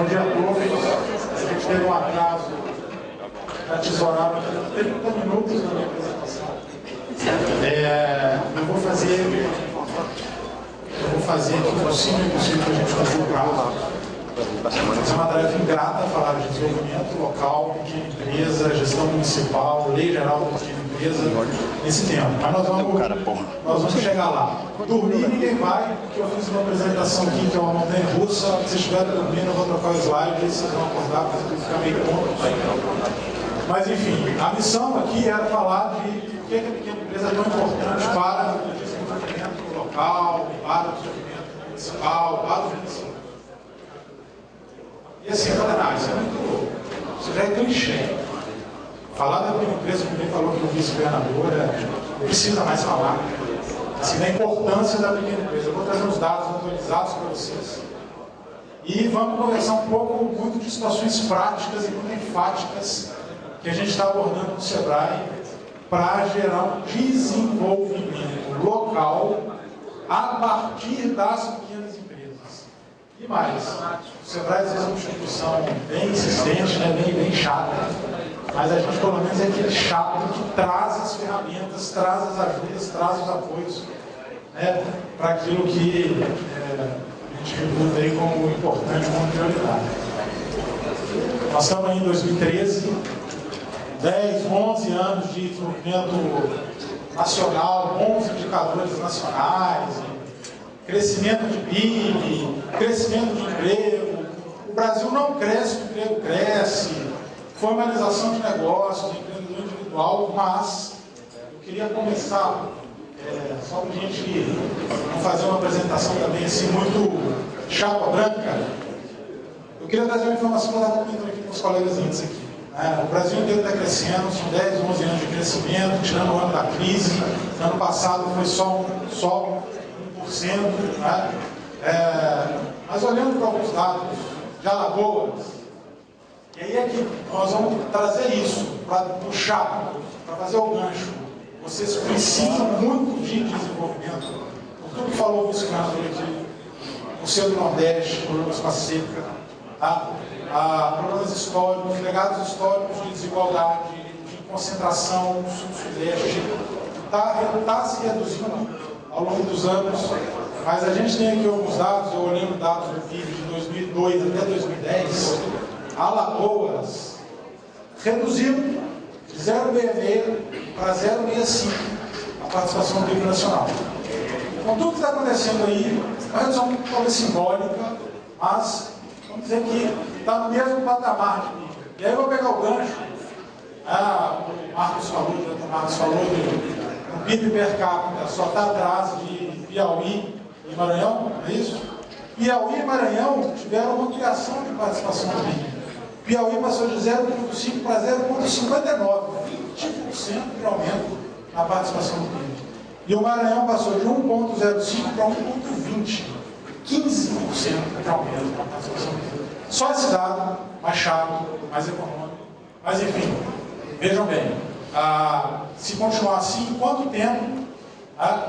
Bom dia a todos. A gente teve um atraso na tesourada de 30 minutos na minha apresentação. Eu vou fazer aqui o possível e impossível para a gente fazer o prazo. É uma tarefa ingrata falar de desenvolvimento local, pequena empresa, gestão municipal, lei geral da pequena empresa, nesse tempo. Mas nós vamos chegar lá. Dormir ninguém vai, porque eu fiz uma apresentação aqui que é uma montanha russa. Se vocês estiverem dormindo, eu vou trocar o slide, aí vocês vão acordar, porque vai ficar meio tonto. Mas enfim, a missão aqui era falar de por que a pequena empresa é tão importante para o desenvolvimento local, para o desenvolvimento municipal, para o município. E assim, galera, isso é muito. Isso já é clichê. Falar da pequena empresa, como ele falou que o vice-governador, não precisa mais falar. Assim, da importância da pequena empresa. Eu vou trazer uns dados atualizados para vocês. E vamos conversar um pouco muito de situações práticas e muito enfáticas que a gente está abordando no Sebrae para gerar um desenvolvimento local a partir das pequenas empresas. E mais, o Sebrae às vezes é uma instituição bem insistente, né, bem chata, mas a gente pelo menos é aquele chato que traz as ferramentas, traz as ajudas, traz os apoios, né, para aquilo que a gente reputa aí como importante, como prioridade. Nós estamos aí em 2013, 10, 11 anos de desenvolvimento nacional, bons indicadores nacionais, crescimento de PIB, crescimento de emprego. O Brasil não cresce, o emprego cresce, formalização de negócios, de empreendedor individual, mas eu queria começar, só para a gente não fazer uma apresentação também assim muito chapa branca, eu queria trazer uma informação que eu estava comentando aqui com os colegas índios aqui. O Brasil inteiro está crescendo, são 10, 11 anos de crescimento, tirando o ano da crise. No ano passado foi só 1%. Né? Mas olhando para alguns dados de Alagoas, e aí é que nós vamos trazer isso para puxar, para fazer o gancho. Vocês precisam muito de desenvolvimento. Por tudo que falou o vice-governador aqui, o Centro-Nordeste, problemas com a seca, tá? Problemas históricos, legados históricos de desigualdade, de concentração no sul-sudeste, está se reduzindo ao longo dos anos, mas a gente tem aqui alguns dados, eu olhando dados do PIB de 2002 até 2010, Alagoas reduziu de 0,66 para 0,65 a participação do PIB nacional. Então tudo que está acontecendo aí, é uma redução talvez simbólica, mas vamos dizer que está no mesmo patamar de PIB. E aí eu vou pegar o gancho, o Marcos falou o PIB per capita só está atrás de Piauí e Maranhão, não é isso? Piauí e Maranhão tiveram uma ampliação de participação do PIB. Piauí passou de 0,5 para 0,59, 20% de aumento na participação do PIB. E o Maranhão passou de 1,05 para 1,20, 15% de aumento na participação do PIB. Só esse dado, mais chato, mais econômico. Mas enfim, vejam bem, se continuar assim, em quanto tempo,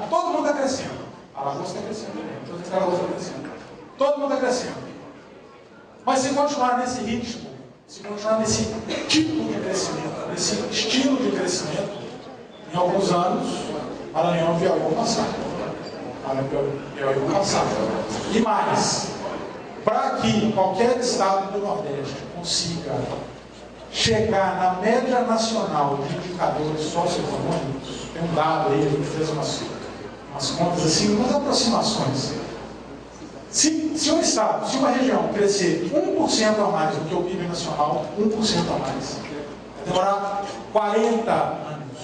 todo mundo está crescendo. A Alagoas está crescendo também, todas as Alagoas estão crescendo. Todo mundo está crescendo. Mas se continuar nesse ritmo, se continuar nesse tipo de crescimento, nesse estilo de crescimento, em alguns anos, Maranhão e Piauí vão passar. Piauí vão passar. E mais, para que qualquer estado do Nordeste consiga chegar na média nacional de indicadores socioeconômicos, tem um dado aí, a gente fez umas contas assim, umas aproximações. Se um estado, se uma região crescer 1% a mais do que o PIB nacional, 1% a mais, vai demorar 40 anos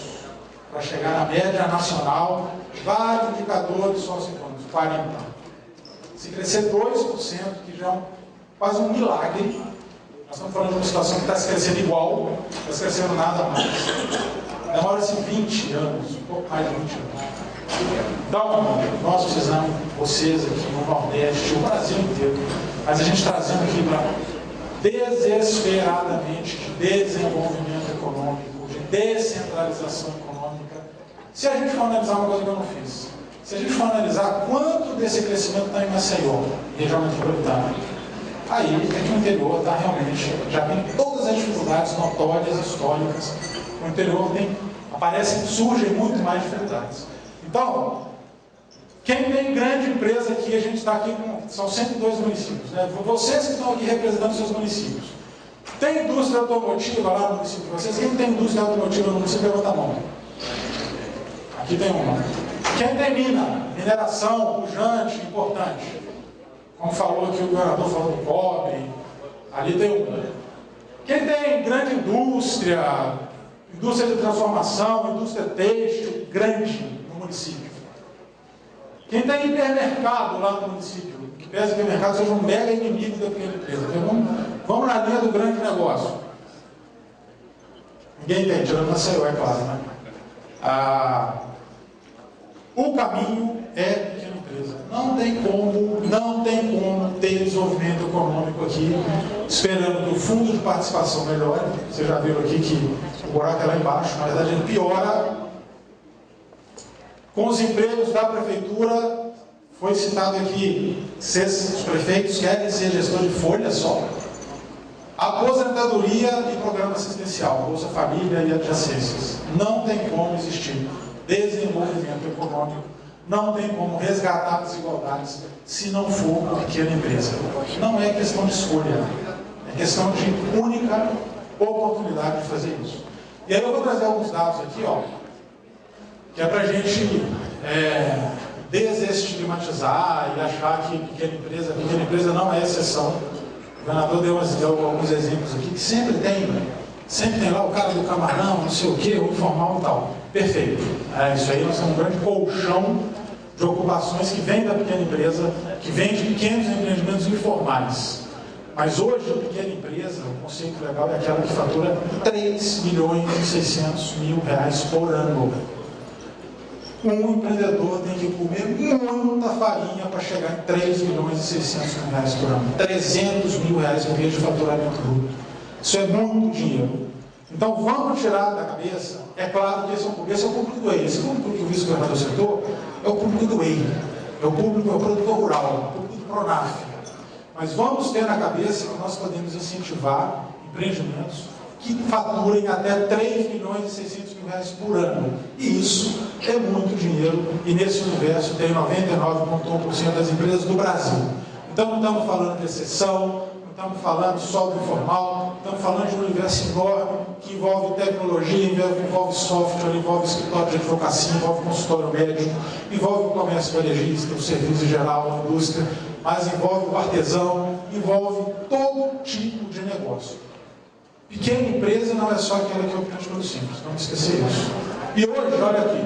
para chegar na média nacional, vários indicadores socioeconômicos, 40. Se crescer 2%, que já é quase um milagre, nós estamos falando de uma situação que está se crescendo igual, não está se crescendo nada mais. Demora-se 20 anos, um pouco mais de 20 anos. Então, nós precisamos, vocês aqui no Nordeste, o Brasil inteiro, mas a gente trazendo aqui para desesperadamente de desenvolvimento econômico, de descentralização econômica. Se a gente for analisar uma coisa que eu não fiz, se a gente for analisar quanto desse crescimento está em Maceió, região metropolitana, aí é que o interior está realmente, já tem todas as dificuldades notórias, históricas. O interior surgem muito mais dificuldades. Então, quem tem grande empresa aqui, a gente está aqui com, são 102 municípios, né? Vocês que estão aqui representando seus municípios. Tem indústria automotiva lá no município de vocês? Quem tem indústria automotiva no município, levanta a mão. Aqui tem uma. Quem tem mina, mineração, pujante, importante. Como falou aqui o governador, falou do cobre, ali tem uma. Quem tem grande indústria, indústria de transformação, indústria têxtil, grande no município. Quem tem hipermercado lá no município, que pesa que o hipermercado seja um mega inimigo da pequena empresa. Vamos na linha do grande negócio. Ninguém tem, tirando Maceió, é claro, né? O caminho é pequena empresa. Não tem como ter desenvolvimento econômico aqui, esperando que o fundo de participação melhore. Vocês já viram aqui que o buraco é lá embaixo, na verdade ele piora. Com os empregos da prefeitura, foi citado aqui, os prefeitos querem ser gestor de folha só. Aposentadoria e programa assistencial, Bolsa Família e adjacências. Não tem como existir desenvolvimento econômico, não tem como resgatar desigualdades se não for uma pequena empresa. Não é questão de escolha, é questão de única oportunidade de fazer isso. E aí eu vou trazer alguns dados aqui, ó, que é para a gente desestigmatizar e achar que pequena empresa não é exceção. O governador deu alguns exemplos aqui, que sempre tem lá o cara do camarão, não sei o que, o informal e tal. Perfeito. Isso aí nós temos um grande colchão de ocupações que vem da pequena empresa, que vem de pequenos empreendimentos informais. Mas hoje a pequena empresa, o conceito legal é aquela que fatura R$3.600.000 por ano. Um empreendedor tem que comer muita farinha para chegar em R$3.600.000 por ano. R$300.000 por mês de faturamento bruto. Isso é muito dinheiro. Então vamos tirar da cabeça, é claro que esse é o público do EI. Esse público que o vice-governador citou é o público do EI. É o produtor rural, é o público do Pronaf. Mas vamos ter na cabeça que nós podemos incentivar empreendimentos que faturem até R$3.600.000 por ano. E isso é muito dinheiro, e nesse universo tem 99,1% das empresas do Brasil. Então não estamos falando de exceção, não estamos falando só do informal, estamos falando de um universo enorme que envolve tecnologia, envolve software, envolve escritório de advocacia, envolve consultório médico, envolve o comércio varejista, o serviço geral, a indústria, mas envolve o artesão, envolve todo tipo de negócio. Pequena empresa não é só aquela que é operante pelo simples, não esquecer isso. E hoje, olha aqui,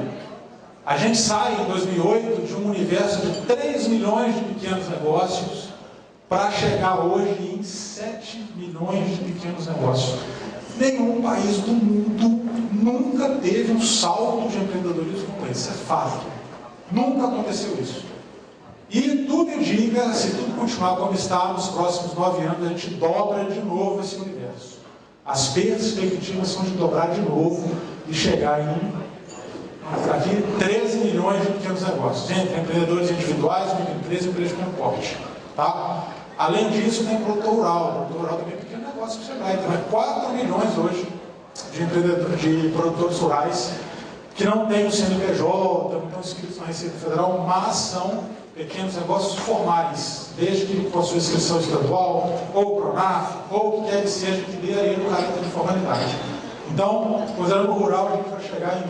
a gente sai em 2008 de um universo de 3 milhões de pequenos negócios para chegar hoje em 7 milhões de pequenos negócios. Nenhum país do mundo nunca teve um salto de empreendedorismo como esse, é fato. Nunca aconteceu isso. E tudo indica, se tudo continuar como está, nos próximos 9 anos a gente dobra de novo esse universo. As perspectivas são de dobrar de novo e chegar em aqui 13 milhões de pequenos negócios, entre empreendedores individuais, microempresas e empresas de pequeno porte. Tá? Além disso, tem produtor rural. O produtor rural também é pequeno negócio que chegar. Então, 4 milhões hoje de produtores rurais que não têm o CNPJ, não estão inscritos na Receita Federal, mas são pequenos negócios formais, desde que possua inscrição estadual, ou Pronaf, ou o que quer que seja, que dê aí no caráter de formalidade. Então, considerando o rural, a gente vai chegar em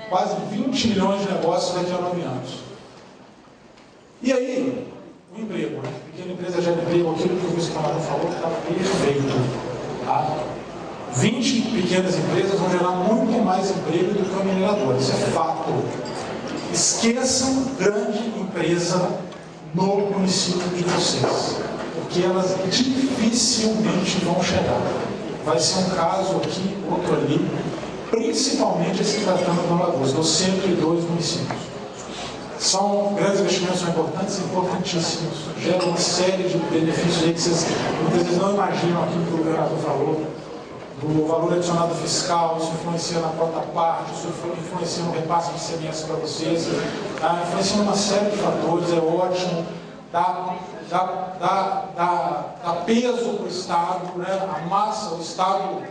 quase 20 milhões de negócios daqui a 9 anos. E aí, o emprego, né? Pequena empresa gera emprego, aquilo que o vice-governador falou, que estava perfeito. Tá? 20 pequenas empresas vão gerar muito mais emprego do que o minerador, isso é fato. Esqueçam grande empresa no município de vocês, porque elas dificilmente vão chegar. Vai ser um caso aqui, outro ali, principalmente se tratando do Alagoas, dos 102 municípios. São grandes investimentos, são importantes e importantíssimos. Geram uma série de benefícios aí que vocês muitas vezes não imaginam aquilo que o governador falou. Do valor adicionado fiscal, isso influencia na cota parte, isso influencia no repasse de ICMS para vocês, influencia em uma série de fatores, é ótimo, tá? dá peso para o Estado, né? A massa, o Estado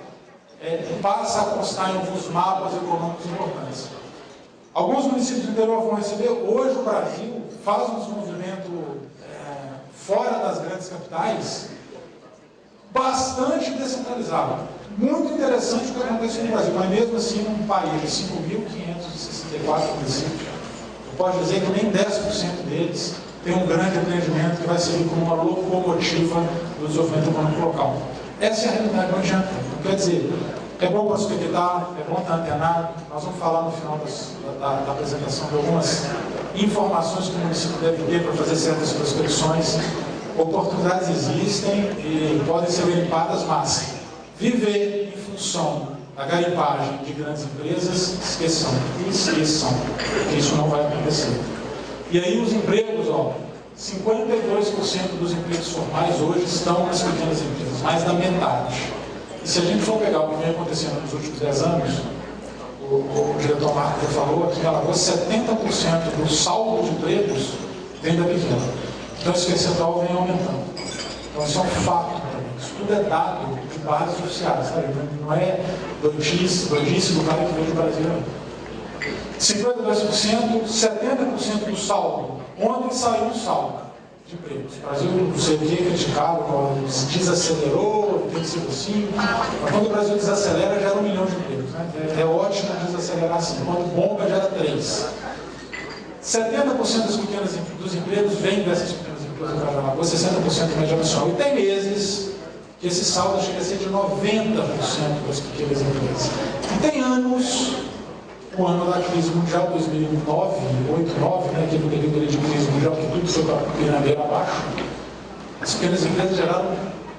passa a constar em alguns mapas econômicos importantes. Alguns municípios do interior vão receber. Hoje o Brasil faz um desenvolvimento fora das grandes capitais bastante descentralizado. Muito interessante o que acontece no Brasil, mas mesmo assim, num país de 5.564 municípios, eu posso dizer que nem 10% deles tem um grande empreendimento que vai servir como uma locomotiva do desenvolvimento econômico local. Essa é a realidade, não adianta. Quer dizer, é bom para suspeitar, é bom estar antenado. Nós vamos falar no final da apresentação de algumas informações que o município deve ter para fazer certas prospecções. Oportunidades existem e podem ser garimpadas, mas viver em função da garimpagem de grandes empresas, esqueçam, que isso não vai acontecer. E aí os empregos, 52% dos empregos formais hoje estão nas pequenas empresas, mais da metade. E se a gente for pegar o que vem acontecendo nos últimos 10 anos, o diretor Marco falou aqui em Alagoas, 70% do saldo de empregos vem da pequena. Então esse percentual vem aumentando. Então isso é um fato também. Isso tudo é dado de bases oficiais, sabe? Não é doidice do cara que veio do Brasil. 52%, 70% do saldo. Ontem saiu um saldo de empregos. O Brasil, não sei o que, criticado, desacelerou, tem sido assim. Mas quando o Brasil desacelera, gera 1 milhão de empregos. Né? É ótimo desacelerar assim. Quando bomba, gera 3. 70% dos empregos vêm dessas pequenas empresas do Alagoas, 60% da média nacional. E tem meses que esse saldo chega a ser de 90% das pequenas empresas. E tem anos, o ano da crise mundial, 2009, 2008, 2009, né, aquele período de crise mundial que tudo foi para a pirâmide abaixo, as pequenas empresas geraram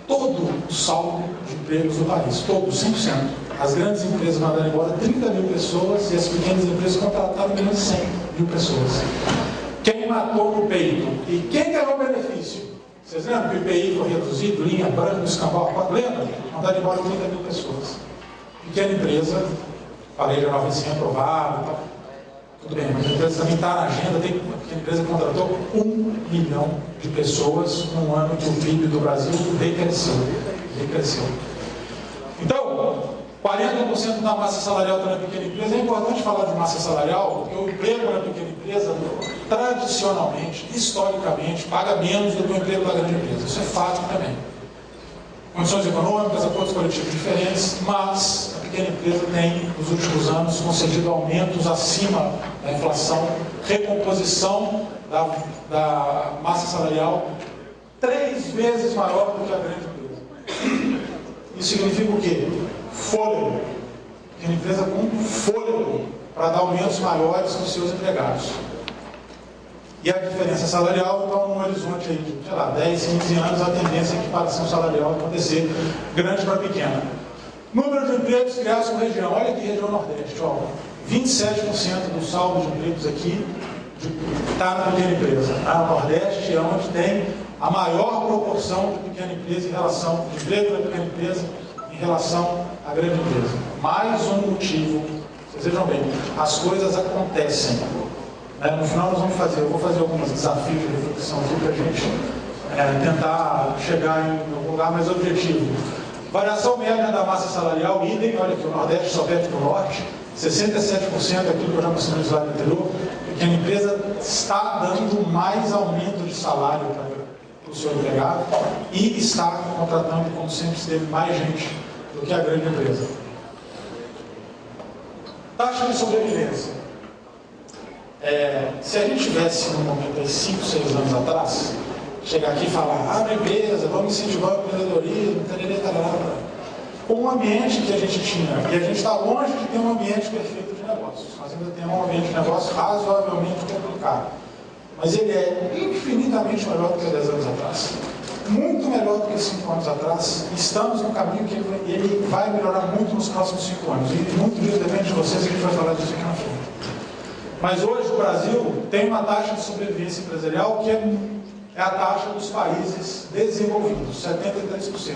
todo o saldo de empregos do país, todo, 100%. As grandes empresas mandaram embora 30 mil pessoas e as pequenas empresas contrataram menos de 100 mil pessoas. Quem matou no peito e quem ganhou o benefício? Vocês lembram que o IPI foi reduzido, linha branca, escambau, lembra? Mandaram embora 30 mil pessoas. Pequena empresa, falei já 900 aprovado, tá? Tudo bem, mas a empresa também está na agenda, a pequena empresa contratou 1 milhão de pessoas num ano que o PIB do Brasil decresceu. Então, 40% da massa salarial está na pequena empresa. É importante falar de massa salarial, porque o emprego na pequena empresa, tradicionalmente, historicamente, paga menos do que o emprego da grande empresa. Isso é fato também. Condições econômicas, acordos coletivos diferentes, mas a pequena empresa tem, nos últimos anos, concedido aumentos acima da inflação, recomposição da massa salarial 3 vezes maior do que a grande empresa. Isso significa o quê? Fôlego. Pequena empresa com fôlego para dar aumentos maiores para os seus empregados. E a diferença salarial, então, num horizonte aí de, 10, 15 anos, a tendência é que a equiparação salarial acontecer grande para pequena. Número de empregos criados por região. Olha aqui, região Nordeste. 27% do saldo de empregos aqui está na pequena empresa. O Nordeste é onde tem a maior proporção de pequena empresa em relação, de emprego da pequena empresa em relação à grande empresa. Mais um motivo, vocês vejam bem, as coisas acontecem. No final eu vou fazer alguns desafios de reflexão aqui para a gente tentar chegar em algum lugar mais objetivo. Variação média da massa salarial, idem, olha aqui, o Nordeste só perde para o Norte, 67% aquilo que eu já mencionei no slide anterior, porque a empresa está dando mais aumento de salário para o seu empregado e está contratando, como sempre esteve, mais gente do que a grande empresa. Taxa de sobrevivência. Se a gente tivesse no momento aí 5, 6 anos atrás, chegar aqui e falar, abre empresa, vamos incentivar o empreendedorismo, com o ambiente que a gente tinha, e a gente está longe de ter um ambiente perfeito de negócios, nós ainda temos um ambiente de negócio razoavelmente complicado, mas ele é infinitamente melhor do que 10 anos atrás, muito melhor do que 5 anos atrás. Estamos no caminho que ele vai melhorar muito nos próximos 5 anos, e muito disso depende de vocês, e a gente vai falar disso aqui na frente. Mas hoje o Brasil tem uma taxa de sobrevivência empresarial que é a taxa dos países desenvolvidos, 73%.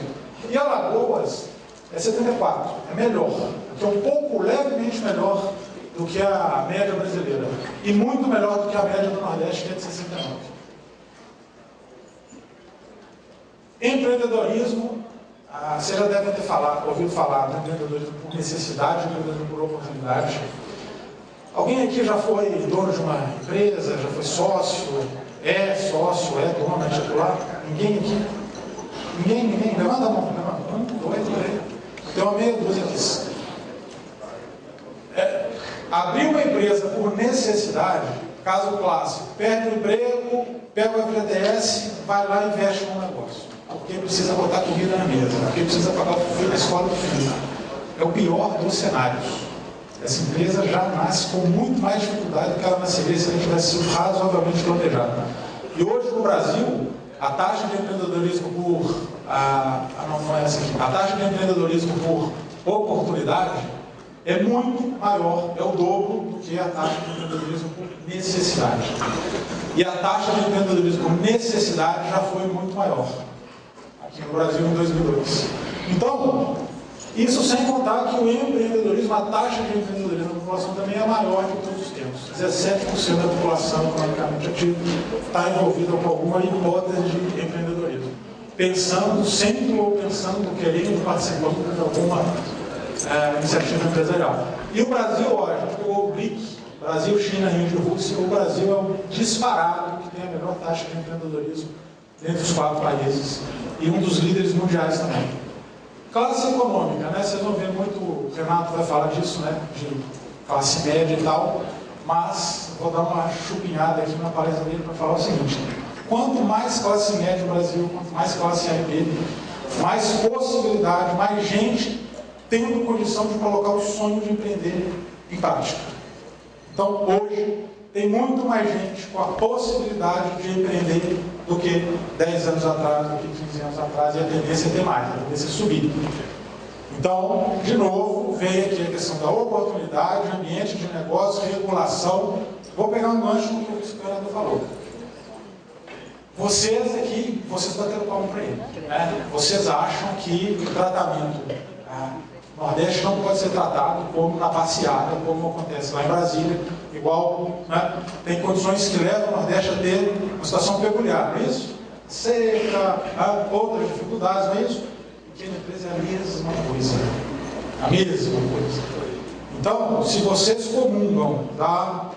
E Alagoas é 74%, é melhor, que é um pouco levemente melhor do que a média brasileira. E muito melhor do que a média do Nordeste, que é de 69%. Empreendedorismo, você já deve ter ouvido falar do empreendedorismo por necessidade, empreendedorismo por oportunidade. Alguém aqui já foi dono de uma empresa, já foi sócio, é dono, é titular? Ninguém aqui? Ninguém? Levanta a mão, levanta. 1, 2, 3. Tem uma meia dúzia aqui. Abrir uma empresa por necessidade, caso clássico, perde o emprego, pega o FGTS, vai lá e investe num negócio. Porque precisa botar comida na mesa, porque precisa pagar o filho na escola do filho. É o pior dos cenários. Essa empresa já nasce com muito mais dificuldade do que ela nasceria se ela tivesse sido razoavelmente planejada. E hoje no Brasil, a taxa de empreendedorismo por... não é essa aqui. A taxa de empreendedorismo por oportunidade é muito maior, é o dobro do que a taxa de empreendedorismo por necessidade. E a taxa de empreendedorismo por necessidade já foi muito maior aqui no Brasil em 2002. Então, isso sem contar que o empreendedorismo, a taxa de empreendedorismo da população também é maior de todos os tempos. 17% da população economicamente ativa está envolvida com alguma hipótese de empreendedorismo. Pensando sempre ou pensando, querendo, participando de alguma iniciativa empresarial. E o Brasil, olha, a gente pegou o BRIC, Brasil, China, Índia e Rússia, o Brasil é o disparado que tem a melhor taxa de empreendedorismo dentre os 4 países e um dos líderes mundiais também. Classe econômica, né? Vocês vão ver muito, o Renato vai falar disso, né? De classe média e tal, mas vou dar uma chupinhada aqui na palestra dele para falar o seguinte: quanto mais classe média no Brasil, quanto mais classe AIB, mais possibilidade, mais gente tendo condição de colocar o sonho de empreender em prática. Então, hoje, tem muito mais gente com a possibilidade de empreender do que 10 anos atrás, do que 15 anos atrás, e a tendência é ter mais, a tendência é subir. Então, de novo, vem aqui a questão da oportunidade, ambiente de negócio, regulação. Vou pegar um gancho no que o vice-governador falou. Vocês aqui, vocês bateram palma para ele, né? Vocês acham que o tratamento no Nordeste não pode ser tratado como na passeada, como acontece lá em Brasília, igual, né? Tem condições que levam o Nordeste a ter uma situação peculiar, não é isso? Seca, outras dificuldades, não é isso? Pequena empresa é a mesma coisa. A mesma coisa. Então, se vocês comungam da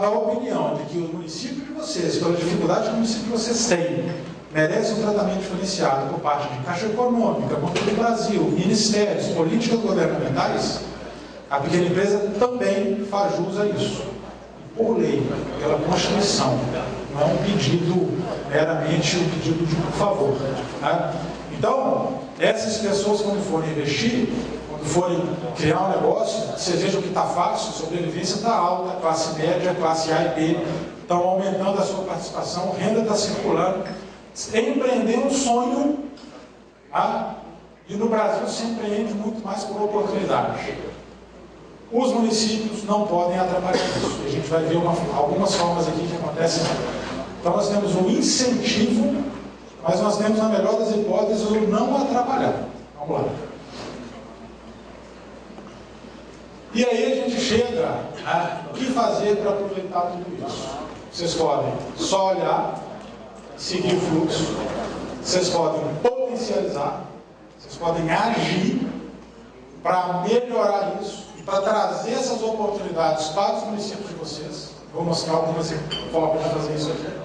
opinião de que o município de vocês, pela dificuldade que o município de vocês tem, merece um tratamento diferenciado por parte de Caixa Econômica, Banco do Brasil, ministérios, políticas governamentais, a pequena empresa também faz jus a isso. Por lei, pela Constituição. Não é um pedido, meramente um pedido de por favor. Né? Então, essas pessoas, quando forem investir, quando forem criar um negócio, vocês vejam que está fácil, a sobrevivência está alta, classe média, classe A e B estão aumentando a sua participação, renda está circulando. Empreender um sonho, e no Brasil se empreende muito mais por oportunidade. Os municípios não podem atrapalhar isso. A gente vai ver algumas formas aqui que acontecem. Então nós temos um incentivo, mas nós temos, na melhor das hipóteses, o não atrapalhar. Vamos lá. E aí a gente chega o que fazer para aproveitar tudo isso. Vocês podem só olhar, seguir o fluxo, vocês podem potencializar, vocês podem agir para melhorar isso e para trazer essas oportunidades para os municípios de vocês. Vou mostrar algumas formas de fazer isso aqui.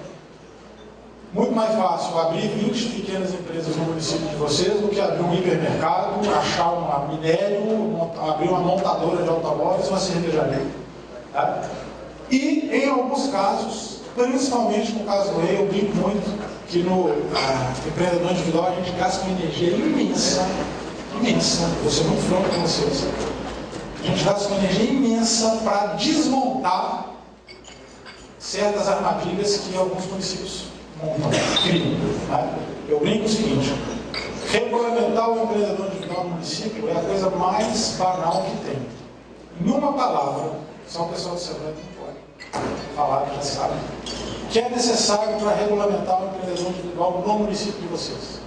Muito mais fácil abrir 20 pequenas empresas no município de vocês do que abrir um hipermercado, achar um minério, abrir uma montadora de automóveis, uma cervejaria. Tá? E, em alguns casos, principalmente no caso do eu brinco muito que no empreendedor individual a gente gasta uma energia imensa, vou ser muito franco com vocês. A gente gasta uma energia imensa para desmontar certas armadilhas que alguns municípios montam, criam. Tá? Eu brinco o seguinte: regulamentar o empreendedor individual no município é a coisa mais banal que tem. Em uma palavra, só o pessoal do Sebrae não pode falar, já sabe, o que é necessário para regulamentar o empreendedor individual no município de vocês.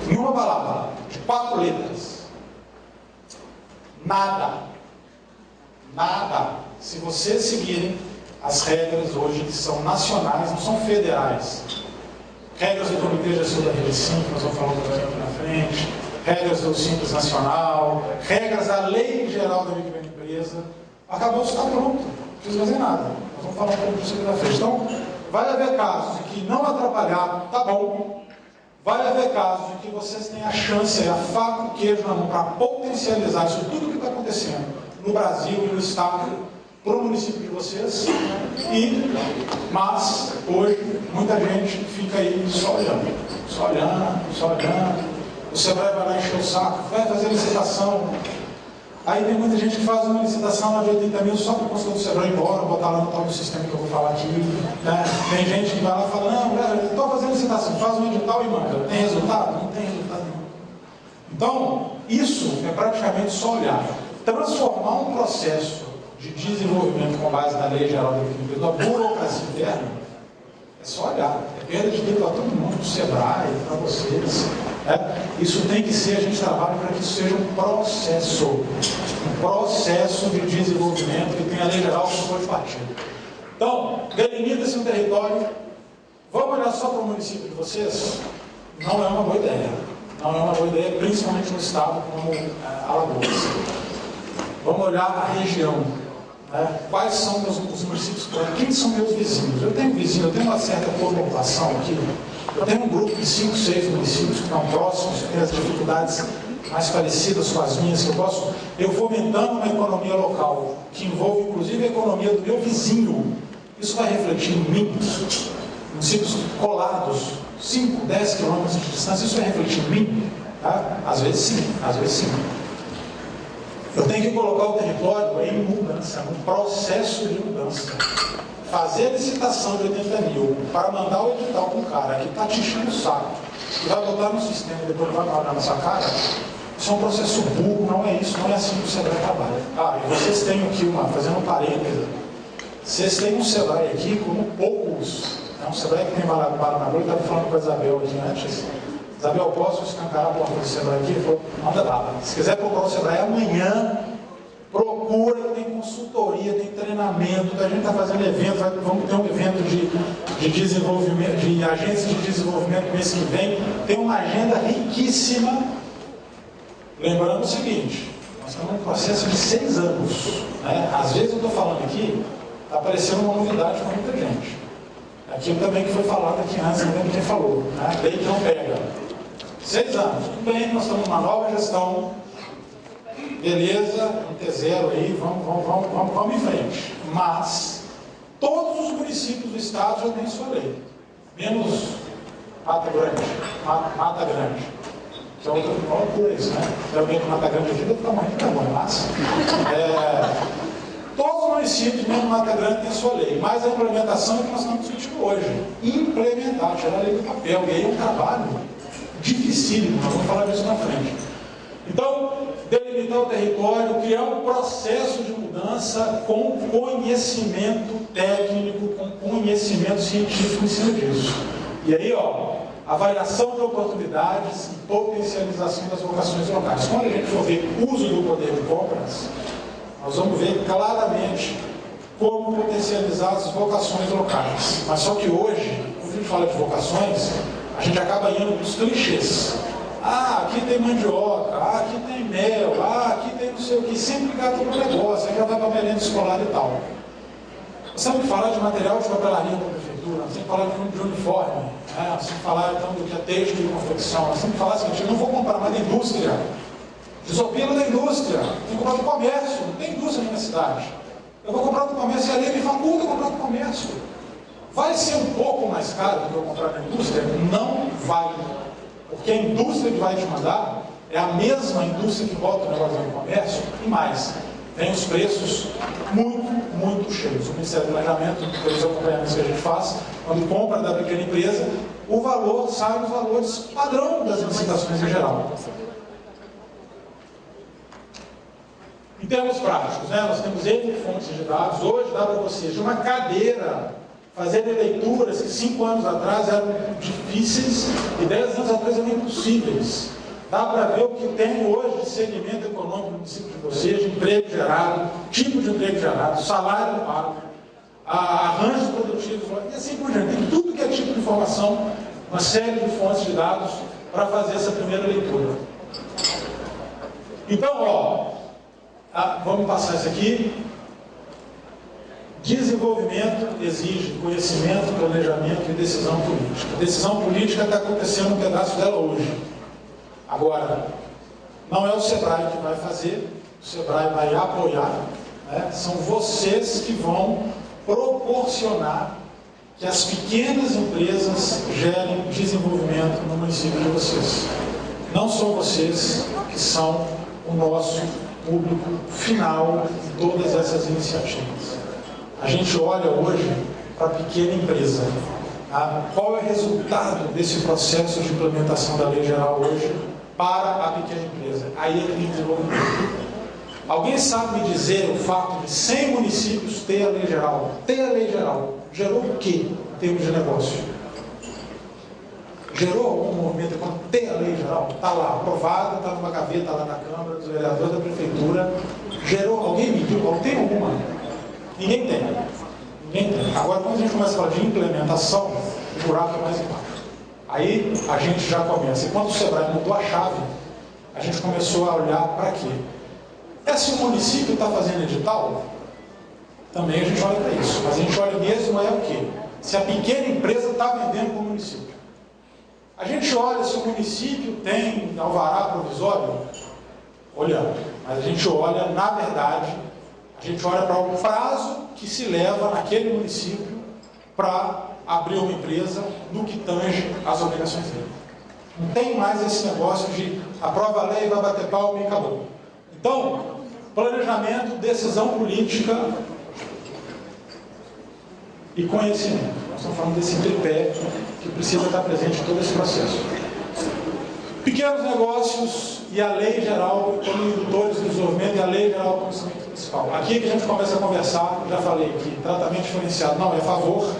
Em uma palavra, de 4 letras. Nada. Nada. Se vocês seguirem as regras hoje que são nacionais, não são federais. regras do Comitê de Gestão da Rede Simples, nós vamos falar um pouquinho aqui na frente, regras do Simples Nacional, regras da Lei Geral da Microempresa. Acabou, está pronto, não precisa fazer nada. Nós vamos falar um pouco disso aqui na frente. Então, vai haver casos em que não atrapalhar, tá bom. Vai haver casos em que vocês têm a chance, a faca e o queijo na mão para potencializar isso tudo que está acontecendo no Brasil e no Estado, para o município de vocês. Mas, hoje, muita gente fica aí só olhando. O Sebrae vai lá encher o saco, vai fazer licitação. Aí tem muita gente que faz uma licitação lá de 80 mil só para o consultor do Sebrae ir embora, botar lá no tal do sistema que eu vou falar aqui. Né? Tem gente que vai lá e fala, não, eu estou fazendo licitação, faz um edital e manda. Tem resultado? Não tem resultado nenhum. Então, isso é praticamente só olhar. Transformar um processo de desenvolvimento com base na Lei Geral da Microempresa, da burocracia interna, é só olhar. É perda de tempo para todo mundo, para o Sebrae, para vocês. Isso tem que ser, a gente trabalha para que isso seja um processo de desenvolvimento que tenha a Lei Geral como ponto de partida. Então, delimita-se um território, vamos olhar só para o município de vocês? Não é uma boa ideia. Não é uma boa ideia, principalmente no estado como Alagoas. Vamos olhar a região. Quais são os municípios? Quem são meus vizinhos? Eu tenho vizinho, eu tenho uma certa população aqui. Eu tenho um grupo de 5, 6 municípios que estão próximos, que têm as dificuldades mais parecidas com as minhas, que eu fomentando uma economia local, que envolve inclusive a economia do meu vizinho. Isso vai refletir em mim. Municípios colados, 5, 10 quilômetros de distância, isso vai refletir em mim? Às vezes sim, às vezes sim. Eu tenho que colocar o território em mudança, num processo de mudança. Fazer a licitação de 80 mil para mandar o edital para um cara que está te enchendo o saco, que vai botar no sistema e depois vai mandar na sua cara, isso é um processo burro, não é isso, não é assim que o Sebrae trabalha. E vocês têm aqui fazendo um parêntese, vocês têm um Sebrae aqui como poucos. Um Sebrae que tem bala na boca, eu estava falando com a Isabel aqui antes. Isabel, posso escancarar a porta do Sebrae aqui? Ele falou, manda lá. Se quiser procurar o Sebrae amanhã, procura, tem consultoria, tem treinamento, a gente está fazendo evento, vamos ter um evento de desenvolvimento, de agência de desenvolvimento mês que vem, tem uma agenda riquíssima. Lembrando o seguinte, nós estamos num processo de 6 anos. Às vezes eu estou falando aqui, está aparecendo uma novidade para muita gente. Aquilo também que foi falado aqui antes, não lembro quem falou, Lei que não pega. 6 anos, tudo bem, nós estamos numa nova gestão, beleza, um T0 aí, vamos em frente. Mas, todos os municípios do estado já têm sua lei, menos Mata Grande, que é outra loucura isso, Tem alguém com Mata Grande aqui, deve ficar morrendo de vergonha, mas... Todos os municípios, mesmo Mata Grande, têm sua lei, mas a implementação é que nós estamos discutindo hoje. Implementar, tirar a lei do papel, e aí é um trabalho dificílimo, nós vamos falar disso na frente. Então, delimitar o território, criar um processo de mudança com conhecimento técnico, com conhecimento científico em cima disso. E aí, avaliação de oportunidades e potencialização das vocações locais. Quando a gente for ver o uso do poder de compras, nós vamos ver claramente como potencializar as vocações locais. Mas só que hoje, quando a gente fala de vocações, a gente acaba indo nos clichês. Aqui tem mandioca, aqui tem mel, aqui tem não sei o que, sempre ligado para o negócio, aí já vai para a merenda escolar e tal. Nós temos que falar de material de papelaria para a prefeitura, nós temos que falar de uniforme, nós temos que falar então do que é texto e confecção, nós temos que falar o seguinte, eu não vou comprar mais da indústria, desopila da indústria, tem que comprar do comércio, não tem indústria na minha cidade. Eu vou comprar do comércio e a lei me faculta a comprar do comércio. Vai ser um pouco mais caro do que eu comprar na indústria? Não vai. Porque a indústria que vai te mandar é a mesma indústria que bota o negócio no comércio e mais. Tem os preços muito cheios. O Ministério do Planejamento, pelos acompanhamentos que a gente faz, quando compra da pequena empresa, o valor sai dos valores padrão das licitações em geral. Em termos práticos, nós temos N fontes de dados. Hoje dá para vocês, de uma cadeira, fazer leituras que 5 anos atrás eram difíceis e 10 anos atrás eram impossíveis. Dá para ver o que tem hoje de segmento econômico no município de vocês, de emprego gerado, tipo de emprego gerado, salário pago, arranjos produtivos, e assim por diante. Tem tudo que é tipo de informação uma série de fontes de dados para fazer essa primeira leitura. Então, vamos passar isso aqui. Desenvolvimento exige conhecimento, planejamento e decisão política. A decisão política está acontecendo um pedaço dela hoje. Agora, não é o SEBRAE que vai fazer, o SEBRAE vai apoiar, né? São vocês que vão proporcionar que as pequenas empresas gerem desenvolvimento no município de vocês. Não são vocês que são o nosso público final de todas essas iniciativas. A gente olha hoje para a pequena empresa. Qual é o resultado desse processo de implementação da lei geral hoje para a pequena empresa? Aí é que tem desenvolvimento. Alguém sabe me dizer o fato de 100 municípios ter a lei geral? Ter a lei geral gerou o quê em termos de negócio? Gerou algum movimento quando tem a lei geral? Está lá, aprovada, está numa gaveta lá na Câmara, dos vereadores da Prefeitura. Gerou? Alguém mediu? Tem alguma? Ninguém tem. Ninguém tem. Agora, quando a gente começa a falar de implementação, o buraco é mais embaixo. Aí a gente já começa. E quando o SEBRAE mudou a chave, a gente começou a olhar para quê? Se o município está fazendo edital, também a gente olha para isso. Mas a gente olha mesmo o quê? Se a pequena empresa está vendendo para o município. A gente olha se o município tem alvará provisório, olhando. Mas a gente olha, na verdade, a gente olha para o prazo que se leva naquele município para abrir uma empresa no que tange as obrigações dele. Não tem mais esse negócio de aprova a lei, vai bater palma e acabou. Então, planejamento, decisão política e conhecimento. Nós estamos falando desse tripé que precisa estar presente em todo esse processo. Pequenos negócios e a lei geral como indutores do desenvolvimento e a lei geral como instrumento principal. Aqui é que a gente começa a conversar, já falei que tratamento diferenciado não é a favor.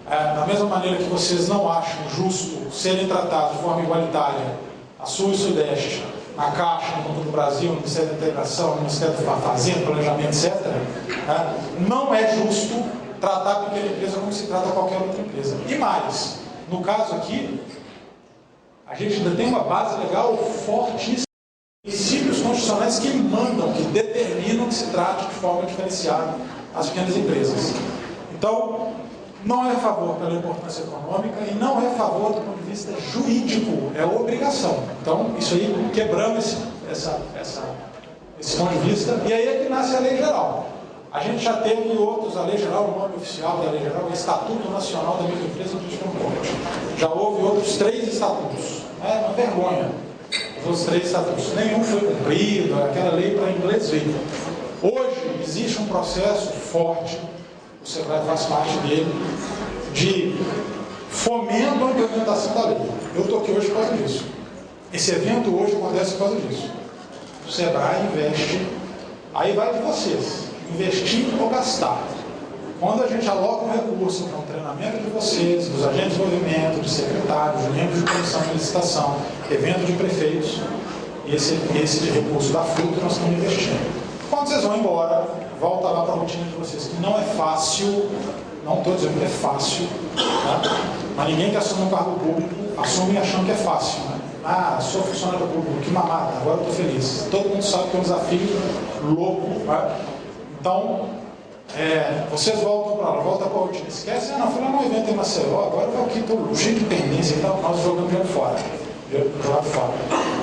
Da mesma maneira que vocês não acham justo serem tratados de forma igualitária a Sul e Sudeste, na Caixa, no Banco do Brasil, no Ministério da Integração, no Ministério da Fazenda, Planejamento, etc., não é justo tratar a pequena empresa como se trata qualquer outra empresa. E mais, no caso aqui, a gente ainda tem uma base legal fortíssima, princípios constitucionais que mandam, que determinam que se trate de forma diferenciada as pequenas empresas. Então, não é a favor pela importância econômica e não é a favor do ponto de vista jurídico, é obrigação. Então, isso aí, quebrando esse ponto de vista, e aí é que nasce a lei geral. A gente já teve outros, a lei geral, o nome oficial da lei geral é o Estatuto Nacional da Microempresa de Transporte. Já houve outros 3 estatutos. É uma vergonha. Os outros 3 estatutos. Nenhum foi cumprido, aquela lei para inglês veio. Hoje existe um processo forte, o SEBRAE faz parte dele, de fomento à implementação da lei. Eu estou aqui hoje por causa disso. Esse evento hoje acontece por causa disso. O SEBRAE investe, aí vai de vocês. Investir ou gastar. Quando a gente aloca um recurso para um treinamento de vocês, dos agentes de desenvolvimento, de secretários, de membros de comissão de licitação, evento de prefeitos, esse recurso dá fruto, nós estamos investindo. Quando vocês vão embora, volta lá para a rotina de vocês, que não é fácil, não estou dizendo que é fácil, tá? Mas ninguém que assume um cargo público assume achando que é fácil. Né? Sou funcionário público, que mamata, agora eu estou feliz. Todo mundo sabe que é um desafio louco. Tá? Então, vocês voltam para lá, voltam para a rotina. Esquece, não, fui lá no evento em Maceió, agora eu vou aqui, estou cheio de pendência e tal, nós jogamos jogo fora.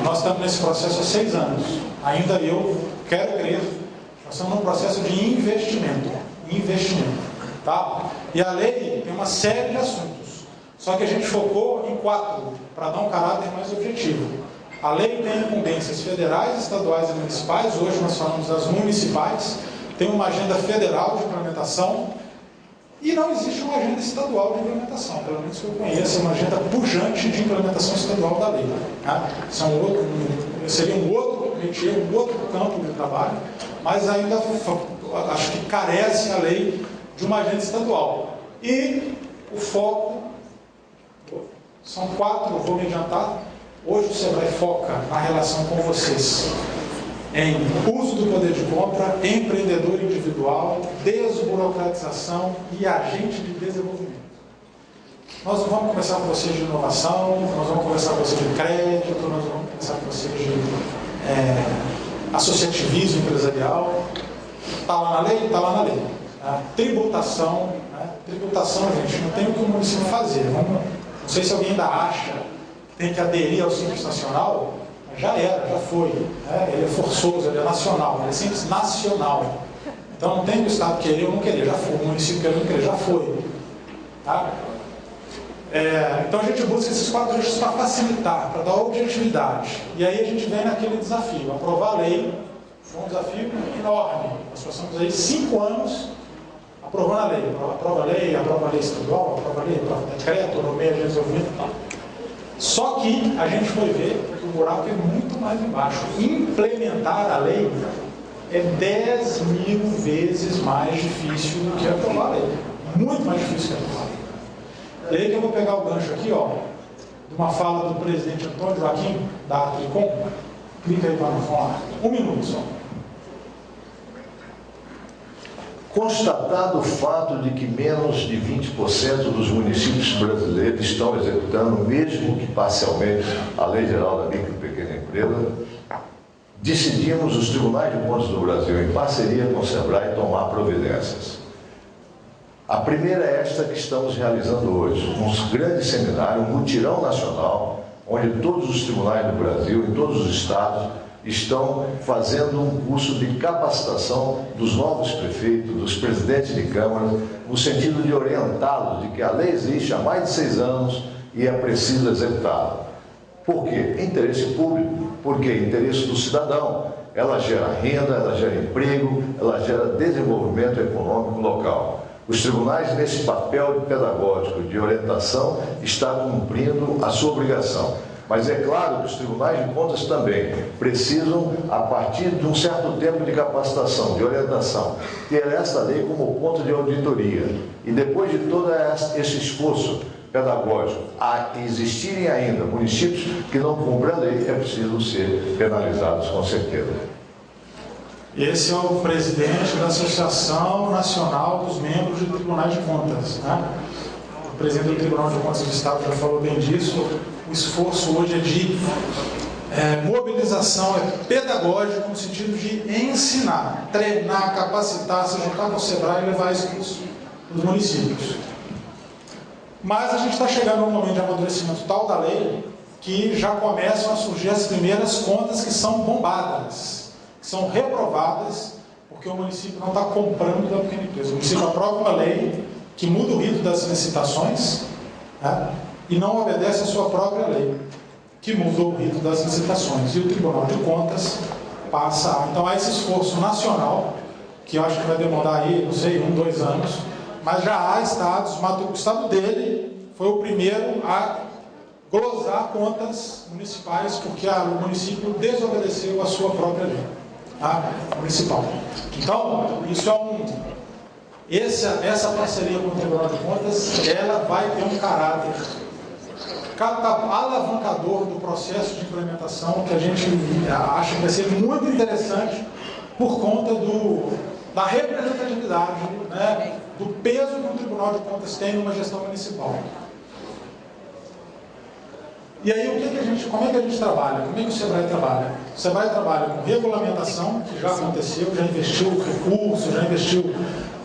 Nós estamos nesse processo há 6 anos. Ainda eu quero crer, nós estamos num processo de investimento. Tá? E a lei tem uma série de assuntos. Só que a gente focou em 4, para dar um caráter mais objetivo. A lei tem incumbências federais, estaduais e municipais. Hoje nós falamos das municipais. Tem uma agenda federal de implementação e não existe uma agenda estadual de implementação, pelo menos que eu conheça, uma agenda pujante de implementação estadual da lei. Tá? Seria um outro métier, um outro campo de trabalho, mas ainda acho que carece a lei de uma agenda estadual. E o foco, são 4, vou me adiantar, hoje o SEBRAE foca na relação com vocês. Em uso do poder de compra, empreendedor individual, desburocratização e agente de desenvolvimento. nós não vamos conversar com vocês de inovação, nós vamos conversar com vocês de crédito, nós vamos conversar com vocês de associativismo empresarial. Está lá na lei? Está lá na lei. Tributação, tributação, gente, não tem o que o município fazer. Não sei se alguém ainda acha que tem que aderir ao Simples Nacional, mas já era, já foi. Ele é forçoso, ele é nacional, ele é Simples Nacional. Então não tem o Estado querer ou não querer, já foi. O município querer ou não querer, já foi. Tá? Então a gente busca esses 4 eixos para facilitar, para dar objetividade. E aí a gente vem naquele desafio, aprovar a lei. Foi um desafio enorme. Nós passamos aí 5 anos aprovando a lei. Aprova a lei estadual, aprova a lei, aprova decreto, nomeia de resolvimento e tal. Só que a gente foi ver que o buraco é muito mais embaixo. Implementar a lei é 10.000 vezes mais difícil do que aprovar a lei. Muito mais difícil que aprovar a lei. E aí que eu vou pegar o gancho aqui, ó, de uma fala do presidente Antônio Joaquim, da Atricom. Clica aí para nós falar. 1 minuto só. Constatado o fato de que menos de 20% dos municípios brasileiros estão executando, mesmo que parcialmente, a Lei Geral da Micro e Pequena Empresa, decidimos os Tribunais de Contas do Brasil, em parceria com o SEBRAE, tomar providências. A primeira é esta que estamos realizando hoje, um grande seminário, um mutirão nacional, onde todos os tribunais do Brasil, em todos os estados, estão fazendo um curso de capacitação dos novos prefeitos, dos presidentes de câmara, no sentido de orientá-los de que a lei existe há mais de 6 anos e é preciso executá-la. Por quê? Interesse público. Por quê? Interesse do cidadão. Ela gera renda, ela gera emprego, ela gera desenvolvimento econômico local. Os tribunais, nesse papel pedagógico de orientação, estão cumprindo a sua obrigação. Mas é claro que os tribunais de contas também precisam, a partir de um certo tempo de capacitação, de orientação, ter essa lei como ponto de auditoria. E depois de todo esse esforço pedagógico, a existirem ainda municípios que não cumprem a lei, é preciso ser penalizados com certeza. Esse é o presidente da Associação Nacional dos Membros de Tribunais de Contas, né? O presidente do Tribunal de Contas do Estado já falou bem disso. O esforço hoje é de mobilização, é pedagógico, no sentido de ensinar, treinar, capacitar, se juntar com o SEBRAE e levar isso para os municípios. Mas a gente está chegando a um momento de amadurecimento tal da lei que já começam a surgir as primeiras contas que são bombadas, que são reprovadas, porque o município não está comprando da pequena empresa. O município aprova uma lei que muda o rito das licitações, né, e não obedece a sua própria lei, que muda o rito das licitações. E o Tribunal de Contas passa a... Então há esse esforço nacional, que eu acho que vai demorar aí, não sei, 1, 2 anos, mas já há estados, o estado dele foi o primeiro a glosar contas municipais, porque o município desobedeceu a sua própria lei, municipal. Então, isso é essa parceria com o Tribunal de Contas, ela vai ter um caráter alavancador do processo de implementação, que a gente acha que vai ser muito interessante por conta da representatividade, né, do peso que o Tribunal de Contas tem numa gestão municipal. E aí, como é que a gente trabalha? Como é que o SEBRAE trabalha? O SEBRAE trabalha com regulamentação, que já aconteceu, já investiu recursos, já investiu